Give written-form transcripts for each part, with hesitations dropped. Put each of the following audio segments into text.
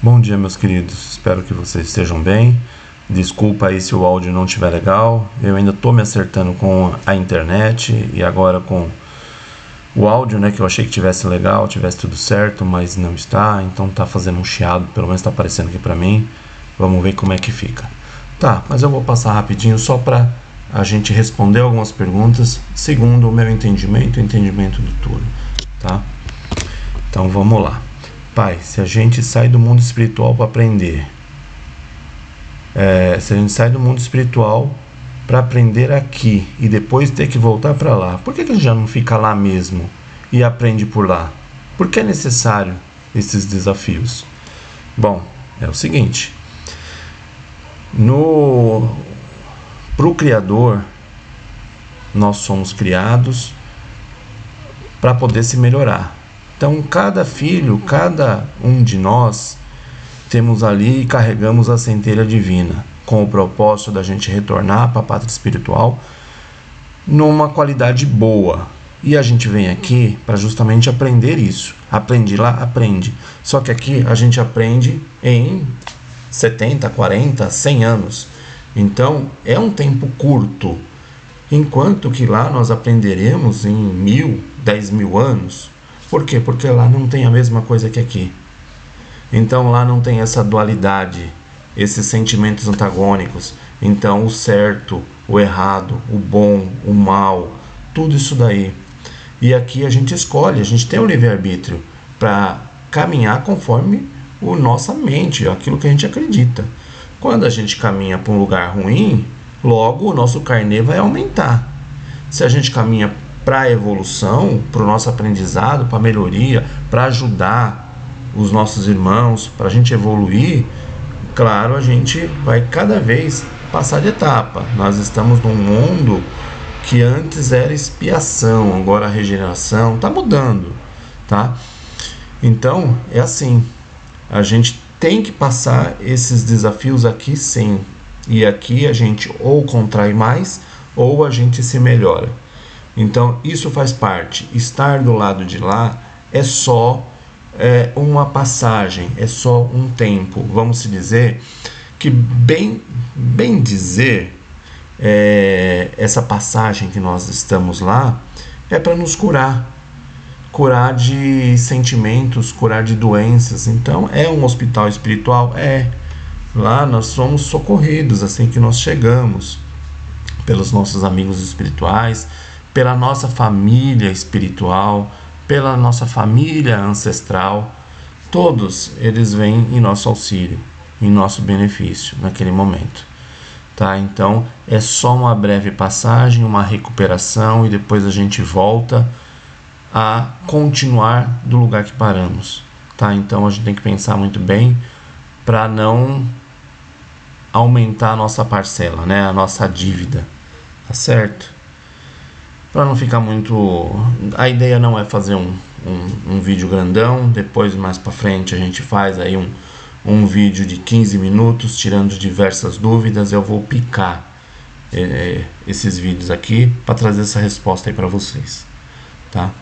Bom dia, meus queridos, espero que vocês estejam bem. Desculpa aí se o áudio não estiver legal, eu ainda estou me acertando com a internet e agora com o áudio, né, que eu achei que tivesse legal, tivesse tudo certo, mas não está, então tá fazendo um chiado, pelo menos tá aparecendo aqui pra mim. Vamos ver como é que fica. Tá, mas eu vou passar rapidinho só pra a gente responder algumas perguntas segundo o meu entendimento, o entendimento do Túlio, tá? Então vamos lá. Pai, se a gente sai do mundo espiritual para aprender, se a gente sai do mundo espiritual para aprender aqui e depois ter que voltar para lá, por que a gente já não fica lá mesmo e aprende por lá? Por que é necessário esses desafios? Bom, é o seguinte, para o Criador, nós somos criados para poder se melhorar. Então, cada filho, cada um de nós, temos ali e carregamos a centelha divina, com o propósito da gente retornar para a pátria espiritual numa qualidade boa. E a gente vem aqui para justamente aprender isso. Aprende lá, aprende. Só que aqui a gente aprende em 70, 40, 100 anos. Então, é um tempo curto. Enquanto que lá nós aprenderemos em 1000, 10.000 anos. Por quê? Porque lá não tem a mesma coisa que aqui. Então lá não tem essa dualidade, esses sentimentos antagônicos. Então o certo, o errado, o bom, o mal, tudo isso daí. E aqui a gente escolhe, a gente tem o livre-arbítrio para caminhar conforme a nossa mente, aquilo que a gente acredita. Quando a gente caminha para um lugar ruim, logo o nosso carnê vai aumentar. Se a gente caminha para a evolução, para o nosso aprendizado, para a melhoria, para ajudar os nossos irmãos, para a gente evoluir, claro, a gente vai cada vez passar de etapa. Nós estamos num mundo que antes era expiação, agora a regeneração está mudando, tá? Então, é assim, a gente tem que passar esses desafios aqui sim, e aqui a gente ou contrai mais, ou a gente se melhora. Então, isso faz parte. Estar do lado de lá é só uma passagem, é só um tempo. Vamos se dizer que, bem dizer, essa passagem que nós estamos lá é para nos curar. Curar de sentimentos, curar de doenças. Então, é um hospital espiritual? É. Lá nós somos socorridos assim que nós chegamos, pelos nossos amigos espirituais, pela nossa família espiritual, pela nossa família ancestral. Todos eles vêm em nosso auxílio, em nosso benefício naquele momento, tá? Então é só uma breve passagem, uma recuperação, e depois a gente volta a continuar do lugar que paramos, tá? Então a gente tem que pensar muito bem para não aumentar a nossa parcela, né? A nossa dívida, tá certo? Para não ficar muito... A ideia não é fazer um vídeo grandão. Depois, mais para frente, a gente faz aí um vídeo de 15 minutos, tirando diversas dúvidas. Eu vou picar esses vídeos aqui para trazer essa resposta aí para vocês, tá?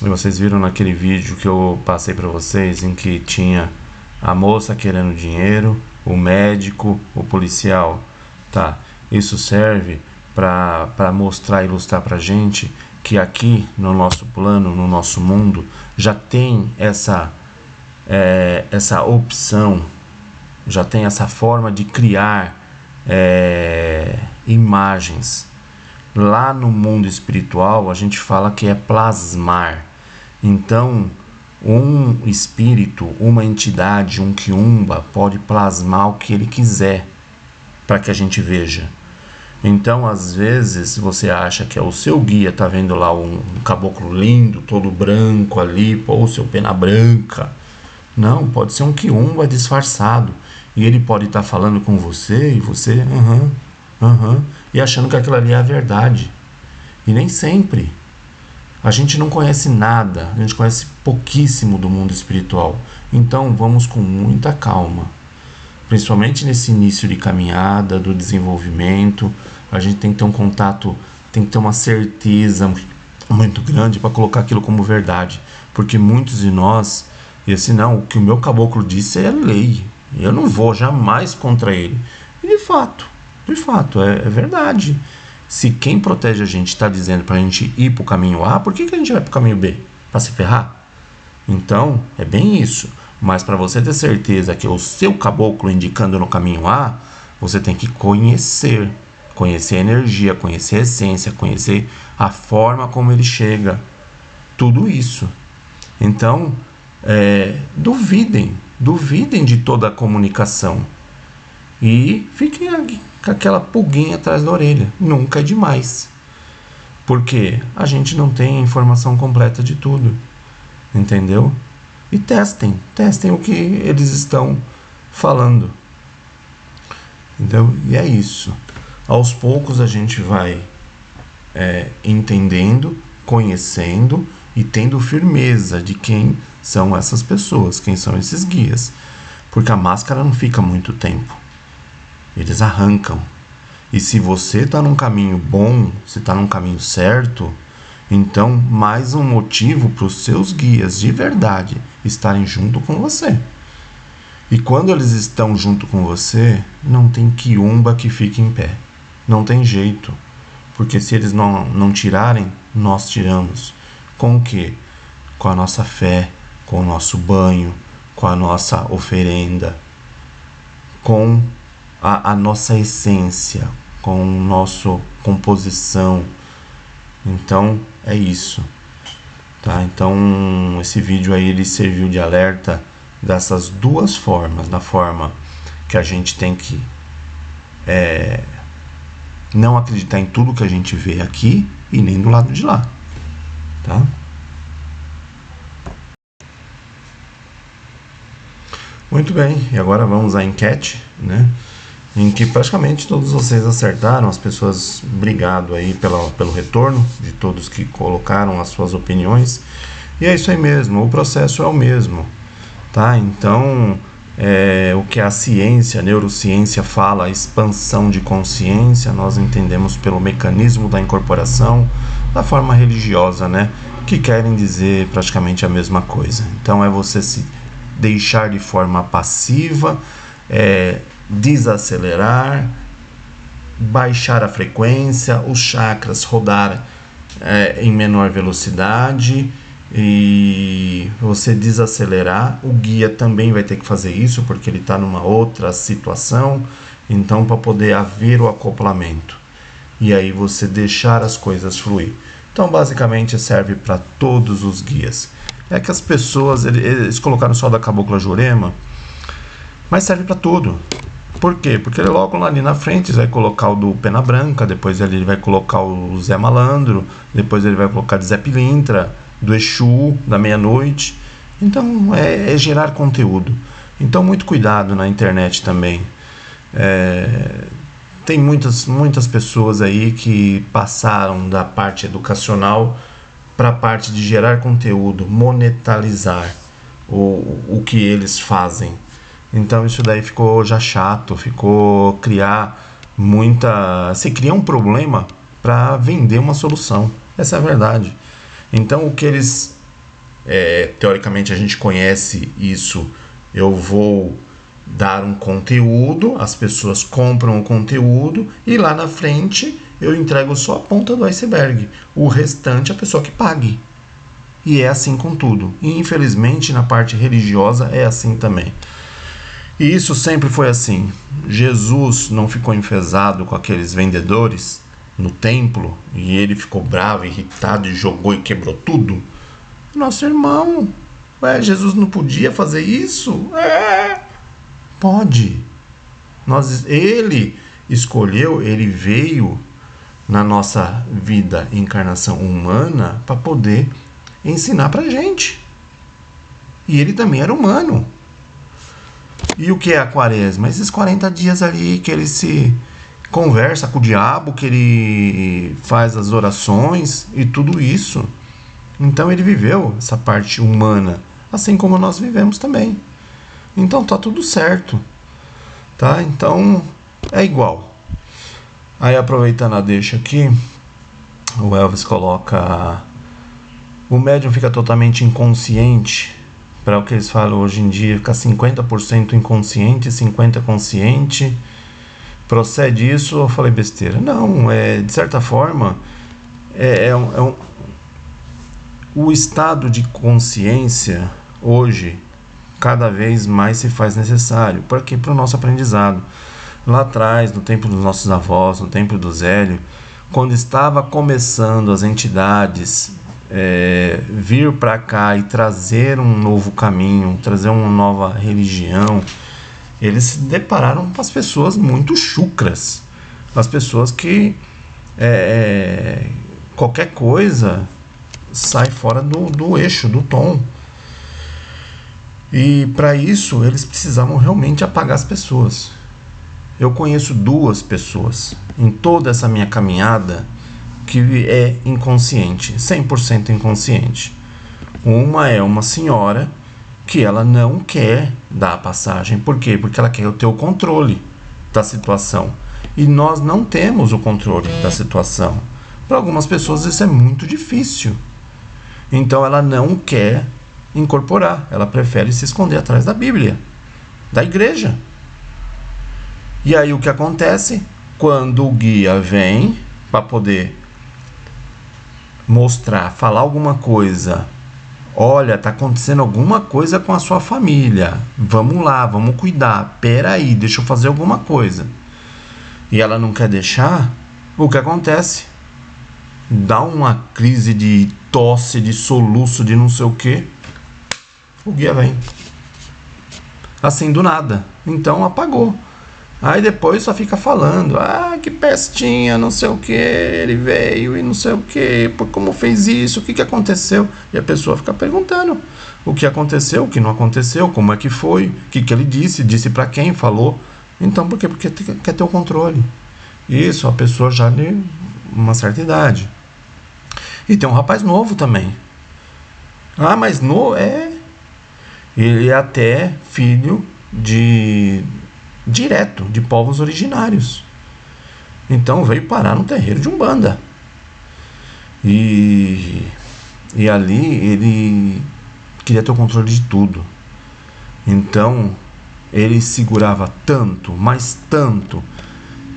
E vocês viram naquele vídeo que eu passei para vocês, em que tinha a moça querendo dinheiro, o médico, o policial, tá? Isso serve para mostrar e ilustrar para a gente que aqui no nosso plano, no nosso mundo, já tem essa opção, já tem essa forma de criar imagens. Lá no mundo espiritual a gente fala que é plasmar. Então um espírito, uma entidade, um quiumba pode plasmar o que ele quiser para que a gente veja. Então, às vezes, você acha que é o seu guia, tá vendo lá um caboclo lindo, todo branco ali, pô, seu pena branca. Não, pode ser um quiumba disfarçado. E ele pode estar falando com você, e você, e achando que aquilo ali é a verdade. E nem sempre. A gente não conhece nada, a gente conhece pouquíssimo do mundo espiritual. Então, vamos com muita calma. Principalmente nesse início de caminhada, do desenvolvimento, a gente tem que ter um contato, tem que ter uma certeza muito grande para colocar aquilo como verdade, porque muitos de nós E assim, não, o que o meu caboclo disse é lei. Eu não vou jamais contra ele. E de fato, é verdade. Se quem protege a gente está dizendo para a gente ir para o caminho A, por que a gente vai para o caminho B? Para se ferrar? Então, é bem isso. Mas para você ter certeza que é o seu caboclo indicando no caminho A, você tem que conhecer. Conhecer a energia, conhecer a essência, conhecer a forma como ele chega. Tudo isso. Então, duvidem de toda a comunicação. E fiquem com aquela pulguinha atrás da orelha. Nunca é demais. Porque a gente não tem a informação completa de tudo. Entendeu? E testem o que eles estão falando. Entendeu? E é isso. Aos poucos a gente vai entendendo, conhecendo e tendo firmeza de quem são essas pessoas, quem são esses guias. Porque a máscara não fica muito tempo. Eles arrancam. E se você está num caminho bom, se está num caminho certo, então mais um motivo para os seus guias de verdade estarem junto com você. E quando eles estão junto com você, não tem quiumba que fique em pé. Não tem jeito. Porque se eles não tirarem, nós tiramos. Com o quê? Com a nossa fé, com o nosso banho, com a nossa oferenda, com a nossa essência, com a nossa composição. Então, é isso. Tá? Então, esse vídeo aí ele serviu de alerta dessas duas formas. Da forma que a gente tem que não acreditar em tudo que a gente vê aqui e nem do lado de lá. Tá? Muito bem, e agora vamos à enquete, né? Em que praticamente todos vocês acertaram. As pessoas, obrigado aí pelo retorno de todos que colocaram as suas opiniões. E é isso aí mesmo, o processo é o mesmo, tá? Então, o que a ciência, a neurociência fala, a expansão de consciência, nós entendemos pelo mecanismo da incorporação, da forma religiosa, né? Que querem dizer praticamente a mesma coisa. Então, é você se deixar de forma passiva, desacelerar, baixar a frequência, os chakras rodar em menor velocidade e você desacelerar. O guia também vai ter que fazer isso porque ele está numa outra situação, então para poder haver o acoplamento e aí você deixar as coisas fluir. Então basicamente serve para todos os guias. É que as pessoas, eles colocaram só da Cabocla Jurema, mas serve para tudo. Por quê? Porque ele logo ali na frente vai colocar o do Pena Branca, depois ele vai colocar o Zé Malandro, depois ele vai colocar de Zé Pilintra, do Exu, da meia-noite. Então é gerar conteúdo. Então muito cuidado na internet também. Tem muitas pessoas aí que passaram da parte educacional para a parte de gerar conteúdo, monetizar o que eles fazem. Então isso daí ficou já chato, ficou você cria um problema para vender uma solução. Essa é a verdade. Então o que eles, teoricamente a gente conhece isso, eu vou dar um conteúdo, as pessoas compram o conteúdo e lá na frente eu entrego só a ponta do iceberg. O restante a pessoa que pague. E é assim com tudo. E infelizmente na parte religiosa é assim também. E isso sempre foi assim. Jesus não ficou enfesado com aqueles vendedores no templo e ele ficou bravo, irritado e jogou e quebrou tudo. Nosso irmão, Jesus não podia fazer isso? Pode. Ele escolheu, ele veio na nossa vida, encarnação humana, para poder ensinar pra gente. E ele também era humano. E o que é a quaresma? Esses 40 dias ali que ele se conversa com o diabo, que ele faz as orações e tudo isso. Então ele viveu essa parte humana, assim como nós vivemos também. Então tá tudo certo, tá? Então é igual. Aí aproveitando a deixa aqui, o Elvis coloca: o médium fica totalmente inconsciente para o que eles falam hoje em dia, ficar 50% inconsciente, 50% consciente. Procede isso? Eu falei besteira. Não, de certa forma, o estado de consciência hoje cada vez mais se faz necessário. Para quê? Para o nosso aprendizado. Lá atrás, no tempo dos nossos avós, no tempo do Zélio, quando estava começando as entidades vir para cá e trazer um novo caminho, trazer uma nova religião, eles se depararam com as pessoas muito chucras, as pessoas que qualquer coisa sai fora do eixo, do tom. E para isso eles precisavam realmente apagar as pessoas. Eu conheço 2 pessoas em toda essa minha caminhada que é inconsciente, 100% inconsciente. Uma é uma senhora que ela não quer dar a passagem. Por quê? Porque ela quer ter o controle da situação. E nós não temos o controle da situação. Para algumas pessoas isso é muito difícil. Então ela não quer incorporar. Ela prefere se esconder atrás da Bíblia, da igreja. E aí o que acontece? Quando o guia vem para poder mostrar, falar alguma coisa, olha, está acontecendo alguma coisa com a sua família, vamos lá, vamos cuidar, peraí, deixa eu fazer alguma coisa. E ela não quer deixar, o que acontece? Dá uma crise de tosse, de soluço, de não sei o que, o guia vem. Assim do nada. Então apagou. Aí depois só fica falando, que pestinha, não sei o que, ele veio e não sei o que, como fez isso, o que aconteceu? E a pessoa fica perguntando o que aconteceu, o que não aconteceu, como é que foi, o que ele disse para quem, falou. Então, por quê? Porque quer ter o controle. Isso, a pessoa já de uma certa idade. E tem um rapaz novo também. Mas novo, ele é até filho direto de povos originários. Então veio parar no terreiro de Umbanda. E ali ele queria ter o controle de tudo. Então ele segurava tanto, mas tanto,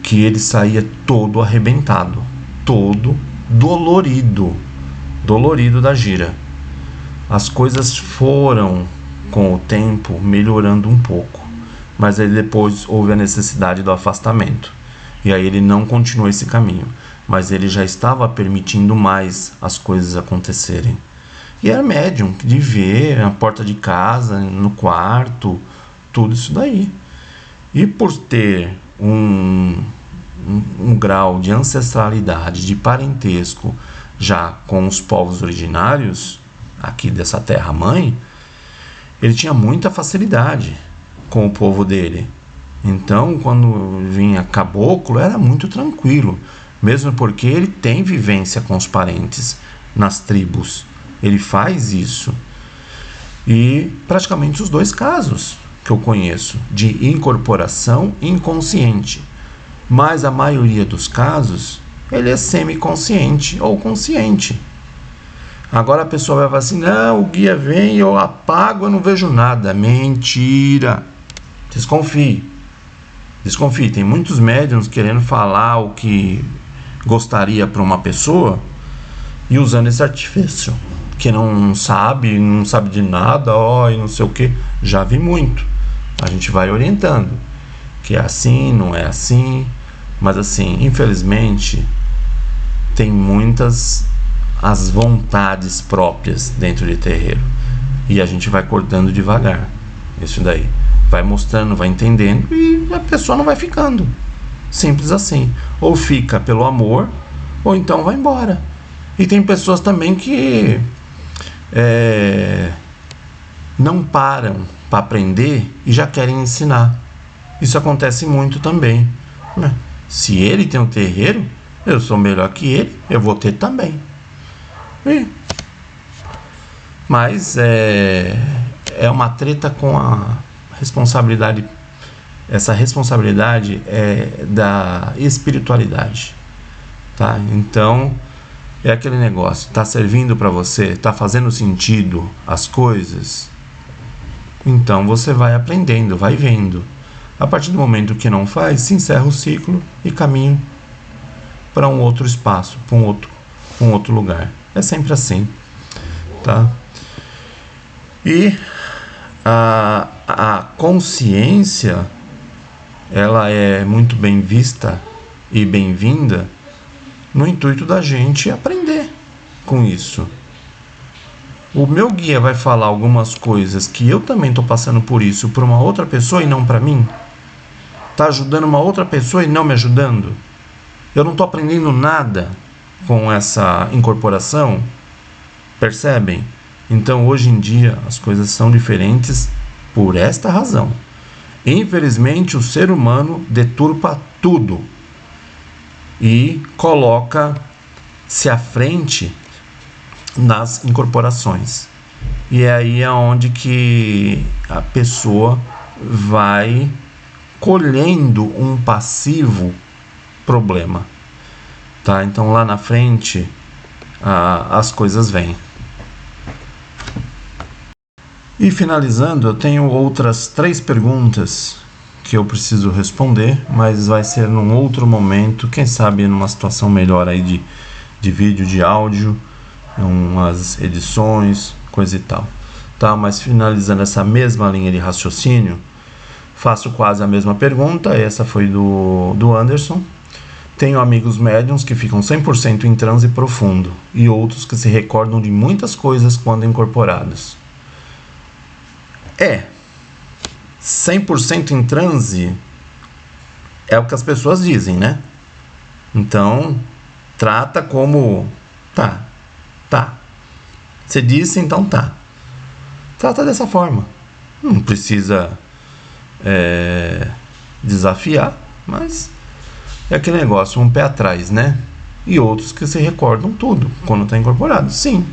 que ele saía todo arrebentado, todo dolorido da gira. As coisas foram com o tempo melhorando um pouco, mas aí depois houve a necessidade do afastamento. E aí ele não continuou esse caminho, mas ele já estava permitindo mais as coisas acontecerem. E era médium, de ver na porta de casa, no quarto, tudo isso daí. E por ter um grau de ancestralidade, de parentesco já com os povos originários aqui dessa terra-mãe, ele tinha muita facilidade com o povo dele. Então, quando vinha caboclo, era muito tranquilo, mesmo porque ele tem vivência com os parentes nas tribos. Ele faz isso. E praticamente os 2 casos que eu conheço de incorporação inconsciente. Mas a maioria dos casos, ele é semiconsciente ou consciente. Agora a pessoa vai falar assim, não, o guia vem, eu apago, eu não vejo nada. Mentira. Desconfie. Tem muitos médiuns querendo falar o que gostaria para uma pessoa e usando esse artifício, que não sabe de nada, e não sei o que. Já vi muito. A gente vai orientando que é assim, não é assim, mas assim, infelizmente tem muitas as vontades próprias dentro de terreiro, e a gente vai cortando devagar isso daí, vai mostrando, vai entendendo, e a pessoa não vai ficando. Simples assim. Ou fica pelo amor, ou então vai embora. E tem pessoas também que não param para aprender e já querem ensinar. Isso acontece muito também. Se ele tem um terreiro, eu sou melhor que ele, eu vou ter também. Mas é uma treta com a responsabilidade. Essa responsabilidade é da espiritualidade, tá? Então é aquele negócio, tá servindo para você, tá fazendo sentido as coisas, Então você vai aprendendo, vai vendo. A partir do momento que não faz, se encerra o ciclo e caminho para um outro espaço, para um outro lugar. É sempre assim, tá? E a consciência, ela é muito bem vista e bem-vinda no intuito da gente aprender com isso. O meu guia vai falar algumas coisas que eu também estou passando por isso para uma outra pessoa e não para mim? Está ajudando uma outra pessoa e não me ajudando? Eu não estou aprendendo nada com essa incorporação? Percebem? Então, hoje em dia, as coisas são diferentes por esta razão. Infelizmente, o ser humano deturpa tudo e coloca-se à frente nas incorporações. E é aí onde que a pessoa vai colhendo um passivo problema, tá? Então lá na frente as coisas vêm. E finalizando, eu tenho outras 3 perguntas que eu preciso responder, mas vai ser num outro momento, quem sabe numa situação melhor aí de vídeo, de áudio, umas edições, coisa e tal, tá? Mas finalizando essa mesma linha de raciocínio, faço quase a mesma pergunta. Essa foi do Anderson. Tenho amigos médiums que ficam 100% em transe profundo e outros que se recordam de muitas coisas quando incorporados. 100% em transe é o que as pessoas dizem, né? Então, trata como tá. Você disse, então tá. Trata dessa forma. Não precisa desafiar, mas é aquele negócio, um pé atrás, né? E outros que se recordam tudo quando está incorporado. Sim,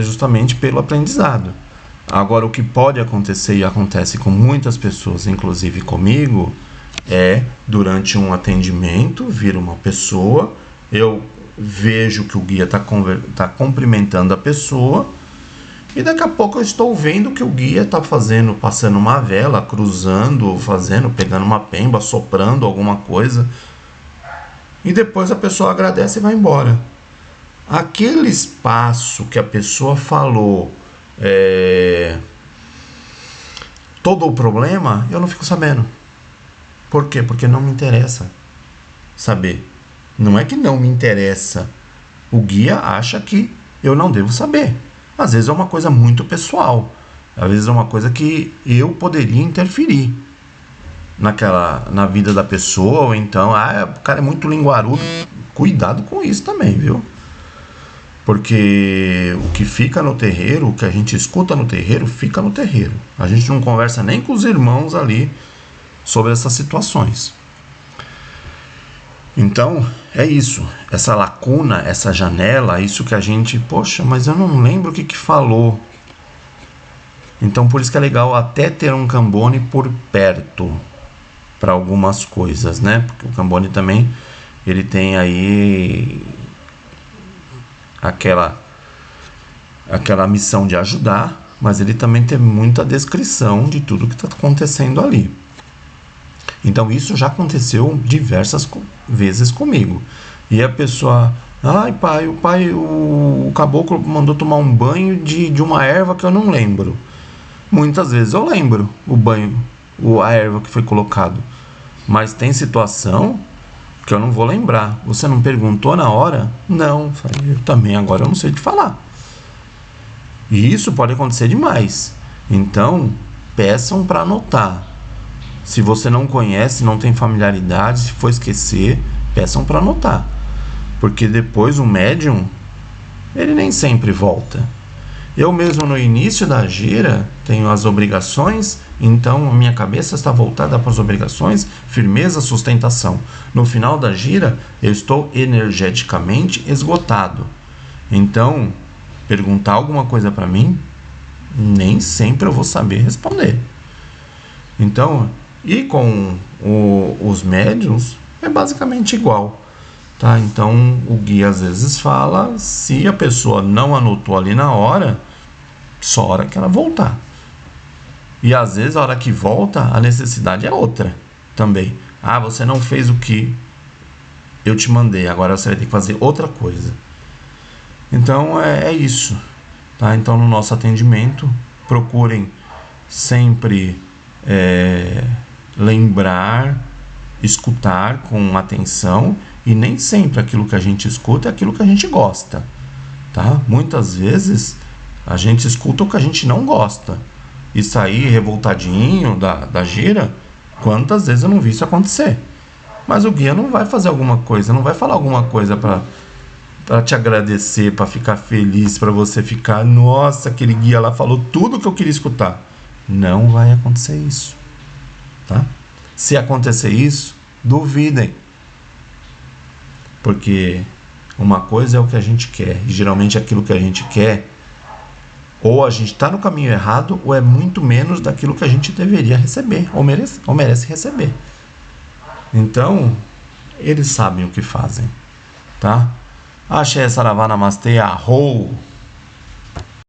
justamente pelo aprendizado. Agora, o que pode acontecer e acontece com muitas pessoas, inclusive comigo, durante um atendimento, vir uma pessoa, eu vejo que o guia está cumprimentando a pessoa e daqui a pouco eu estou vendo que o guia está fazendo, passando uma vela, cruzando, pegando uma pemba, soprando alguma coisa, e depois a pessoa agradece e vai embora. Aquele espaço que a pessoa falou todo o problema, eu não fico sabendo. Por quê? Porque não me interessa saber. Não é que não me interessa. O guia acha que eu não devo saber. Às vezes é uma coisa muito pessoal. Às vezes é uma coisa que eu poderia interferir na vida da pessoa. Ou então, o cara é muito linguarudo. Cuidado com isso também, viu? Porque o que fica no terreiro, o que a gente escuta no terreiro, fica no terreiro. A gente não conversa nem com os irmãos ali sobre essas situações. Então, é isso. Essa lacuna, essa janela, isso que a gente... Poxa, mas eu não lembro o que falou. Então, por isso que é legal até ter um Cambone por perto para algumas coisas, né? Porque o Cambone também, ele tem aí aquela missão de ajudar, mas ele também tem muita descrição de tudo que está acontecendo ali. Então isso já aconteceu diversas vezes comigo. E a pessoa, o caboclo mandou tomar um banho de uma erva que eu não lembro. Muitas vezes eu lembro o banho, a erva que foi colocado. Mas tem situação que eu não vou lembrar. Você não perguntou na hora? Não. Eu também agora eu não sei te falar. E isso pode acontecer demais. Então, peçam para anotar. Se você não conhece, não tem familiaridade, se for esquecer, peçam para anotar. Porque depois o médium, ele nem sempre volta. Eu mesmo no início da gira tenho as obrigações, então a minha cabeça está voltada para as obrigações, firmeza, sustentação. No final da gira, eu estou energeticamente esgotado. Então, perguntar alguma coisa para mim, nem sempre eu vou saber responder. Então, e com os médiuns é basicamente igual, tá? Então o guia às vezes fala, se a pessoa não anotou ali na hora, só a hora que ela voltar. E às vezes a hora que volta, a necessidade é outra também. Ah, você não fez o que eu te mandei, agora você vai ter que fazer outra coisa. Então é isso, tá? Então no nosso atendimento, procurem sempre lembrar, escutar com atenção, e nem sempre aquilo que a gente escuta é aquilo que a gente gosta, tá? Muitas vezes a gente escuta o que a gente não gosta e sair revoltadinho da gira. Quantas vezes eu não vi isso acontecer? Mas o guia não vai fazer alguma coisa, não vai falar alguma coisa para te agradecer, para ficar feliz, para você ficar, nossa, aquele guia lá falou tudo que eu queria escutar. Não vai acontecer isso, tá? Se acontecer isso, duvidem. Porque uma coisa é o que a gente quer, e geralmente aquilo que a gente quer, ou a gente está no caminho errado, ou é muito menos daquilo que a gente deveria receber, ou merece receber. Então, eles sabem o que fazem, tá? Axé, saravá, namastê, arrou!